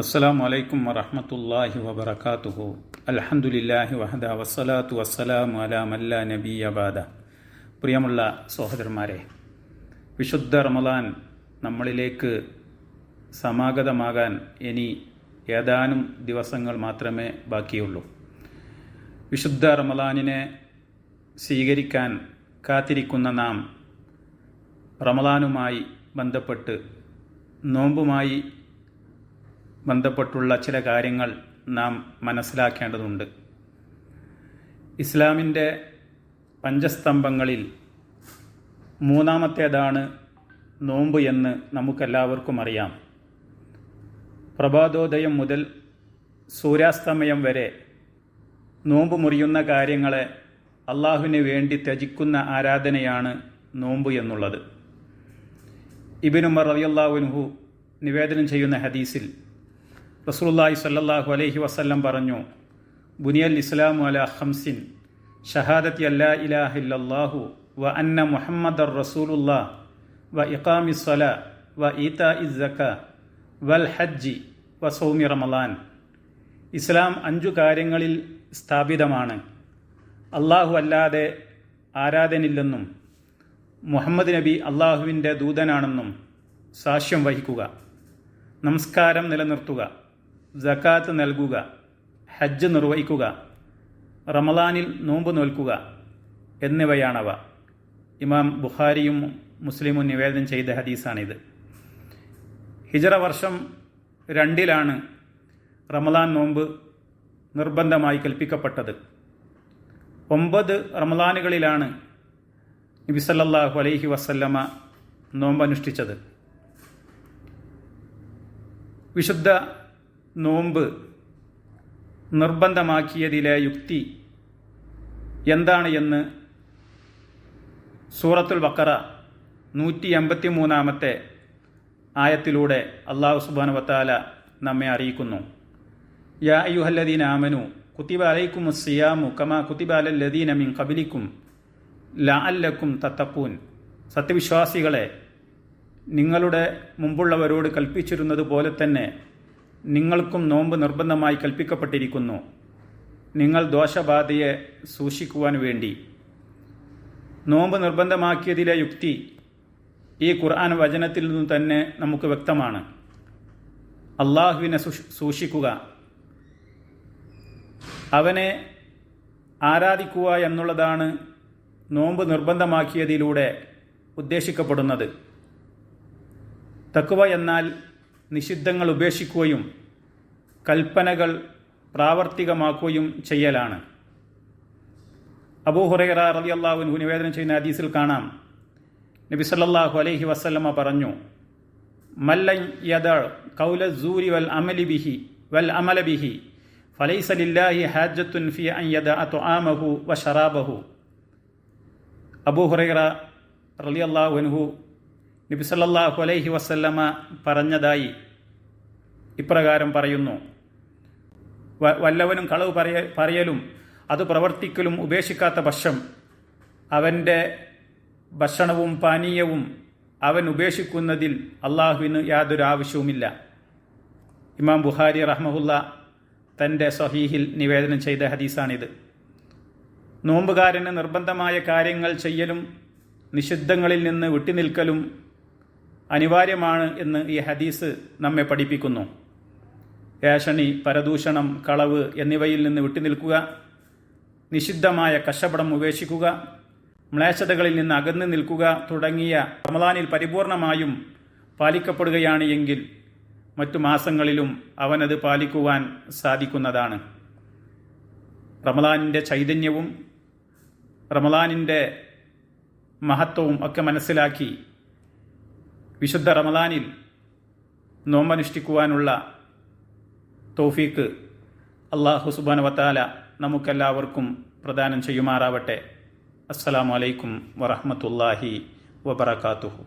അസ്സലാമു അലൈക്കും വറഹ്മത്തുള്ളാഹി വബറകാതുഹു. അൽഹംദുലില്ലാഹി വഹദ വസ്സലാത്തു വസ്സലാമു അലാ മല്ലാ നബിയ്യ ബഅദ. പ്രിയമുള്ള സഹോദരന്മാരെ, വിശുദ്ധ റമളാൻ നമ്മളിലേക്ക് സമാഗതമാകാൻ ഇനി ഏതാനും ദിവസങ്ങൾ മാത്രമേ ബാക്കിയുള്ളൂ. വിശുദ്ധ റമളാനിനെ സ്വീകരിക്കാൻ കാത്തിരിക്കുന്ന നാം റമളാനുമായി ബന്ധപ്പെട്ട് നോമ്പുമായി ബന്ധപ്പെട്ടുള്ള ചില കാര്യങ്ങൾ നാം മനസ്സിലാക്കേണ്ടതുണ്ട്. ഇസ്ലാമിൻ്റെ പഞ്ചസ്തംഭങ്ങളിൽ മൂന്നാമത്തേതാണ് നോമ്പ് എന്ന് നമുക്കെല്ലാവർക്കും അറിയാം. പ്രഭാതോദയം മുതൽ സൂര്യാസ്തമയം വരെ നോമ്പ് മുറിയുന്ന കാര്യങ്ങളെ അള്ളാഹുവിന് വേണ്ടി ത്യജിക്കുന്ന ആരാധനയാണ് നോമ്പ് എന്നുള്ളത്. ഇബ്നു ഉമർ റളിയല്ലാഹു അൻഹു നിവേദനം ചെയ്യുന്ന ഹദീസിൽ റസൂലുള്ളാഹി സ്വല്ലല്ലാഹു അലൈഹി വസല്ലം പറഞ്ഞു, ബുനിയൽ ഇസ്ലാമു അലാ ഖംസിൻ ഷഹാദത്തി അല്ലാ ഇലാഹ ഇല്ലല്ലാഹു വ അന്ന മുഹമ്മദർ റസൂലുള്ളാഹ് വ ഇഖാമിസ് സ്വലാ വ ഈതാഇസ് സക്കാ വൽ ഹജ്ജി വ സൗമി റമളാൻ. ഇസ്ലാം 5 കാര്യങ്ങളിൽ സ്ഥാപിതമാണ്. അള്ളാഹു അല്ലാതെ ആരാധനില്ലെന്നും മുഹമ്മദ് നബി അള്ളാഹുവിൻ്റെ ദൂതനാണെന്നും സാക്ഷ്യം വഹിക്കുക, നമസ്കാരം നിലനിർത്തുക, സക്കാത്ത് നൽകുക, ഹജ്ജ് നിർവഹിക്കുക, റമളാനിൽ നോമ്പ് നോൽക്കുക എന്നിവയാണവ. ഇമാം ബുഖാരിയും മുസ്ലിമും നിവേദനം ചെയ്ത ഹദീസാണിത്. ഹിജ്റ വർഷം 2 റമളാൻ നോമ്പ് നിർബന്ധമായി കൽപ്പിക്കപ്പെട്ടത്. 9 റമളാനുകളിലാണ് നബി സല്ലല്ലാഹു അലൈഹി വസല്ലമ നോമ്പനുഷ്ഠിച്ചത്. വിശുദ്ധ നോമ്പ് നിർബന്ധമാക്കിയതിലെ യുക്തി എന്താണ് എന്ന് സൂറത്തുൽ ബഖറ 183 ആയത്തിലൂടെ അല്ലാഹു സുബ്ഹാനഹു വ തആല നമ്മെ അറിയിക്കുന്നു. യാ അയ്യുഹല്ലദീന ആമനു കുതിബ അലൈക്കുമുസ് സിയാമു കമാ കുതിബ അലൽ ലദീന മിൻ ഖബലിക്കും ലഅല്ലക്കും തത്തഖൂൻ. സത്യവിശ്വാസികളെ, നിങ്ങളുടെ മുമ്പുള്ളവരോട് കൽപ്പിച്ചിരുന്നത് പോലെ തന്നെ നിങ്ങൾക്കും നോമ്പ് നിർബന്ധമായി കൽപ്പിക്കപ്പെട്ടിരിക്കുന്നു, നിങ്ങൾ ദോഷബാധയെ സൂക്ഷിക്കുവാൻ വേണ്ടി. നോമ്പ് നിർബന്ധമാക്കിയതിലെ യുക്തി ഈ ഖുർആൻ വചനത്തിൽ നിന്നു തന്നെ നമുക്ക് വ്യക്തമാണ്. അള്ളാഹുവിനെ സൂക്ഷിക്കുക, അവനെ ആരാധിക്കുക എന്നുള്ളതാണ് നോമ്പ് നിർബന്ധമാക്കിയതിലൂടെ ഉദ്ദേശിക്കപ്പെടുന്നത്. തഖ്വ എന്നാൽ നിഷിദ്ധങ്ങൾ ഉപേക്ഷിക്കുകയും കൽപ്പനകൾ പ്രാവർത്തികമാക്കുകയും ചെയ്യലാണ്. അബൂ ഹുറൈറ റളിയല്ലാഹു അൻഹു നിവേദനം ചെയ്യുന്ന ഹദീസിൽ കാണാം, നബി സല്ലല്ലാഹു അലൈഹി വസല്ലമ പറഞ്ഞു, മല്ലൻ യദ ഖൗല സൂരി വൽ അമല ബിഹി ഫലൈസ ലില്ലാഹി ഹാജത്തുൻ ഫി അൻ യദഅ തുആമഹു വ ശറാബഹു. അബൂ ഹുറൈറ റളിയല്ലാഹു അൻഹു നബി സല്ലല്ലാഹു അലൈഹി വസല്ലമ പറഞ്ഞതായി ഇപ്രകാരം പറയുന്നു, വല്ലവനും കളവ് പറയലും അത് പ്രവർത്തിക്കലും ഉപേക്ഷിക്കാത്ത പക്ഷം അവൻ്റെ ഭക്ഷണവും പാനീയവും അവൻ ഉപേക്ഷിക്കുന്നതിൽ അള്ളാഹുവിന് യാതൊരു ആവശ്യവുമില്ല. ഇമാം ബുഖാരി റഹ്മഹുല്ല തൻ്റെ സ്വഹീഹിൽ നിവേദനം ചെയ്ത ഹദീസാണിത്. നോമ്പുകാരന് നിർബന്ധമായ കാര്യങ്ങൾ ചെയ്യലും നിഷിദ്ധങ്ങളിൽ നിന്ന് വിട്ടുനിൽക്കലും അനിവാര്യമാണ് എന്ന് ഈ ഹദീസ് നമ്മെ പഠിപ്പിക്കുന്നു. ഏഷണി, പരദൂഷണം, കളവ് എന്നിവയിൽ നിന്ന് വിട്ടുനിൽക്കുക, നിഷിദ്ധമായ കച്ചവടം ഉപേക്ഷിക്കുക, മ്ലേച്ഛതകളിൽ നിന്ന് അകന്നു നിൽക്കുക തുടങ്ങിയ റമളാനിൽ പരിപൂർണമായും പാലിക്കപ്പെടുകയാണ് എങ്കിൽ മറ്റു മാസങ്ങളിലും അവനത് പാലിക്കുവാൻ സാധിക്കുന്നതാണ്. റമളാനിൻ്റെ ചൈതന്യവും റമളാനിൻ്റെ മഹത്വവും ഒക്കെ മനസ്സിലാക്കി വിശുദ്ധ റമളാനിൽ നോമ്പനുഷ്ഠിക്കുവാനുള്ള തൗഫീക്ക് അല്ലാഹു സുബ്ഹാനഹു വ തആല നമുക്കെല്ലാവർക്കും പ്രദാനം ചെയ്യുമാറാവട്ടെ. അസ്സലാമു അലൈക്കും വറഹ്മത്തുള്ളാഹി വബറകാതുഹു.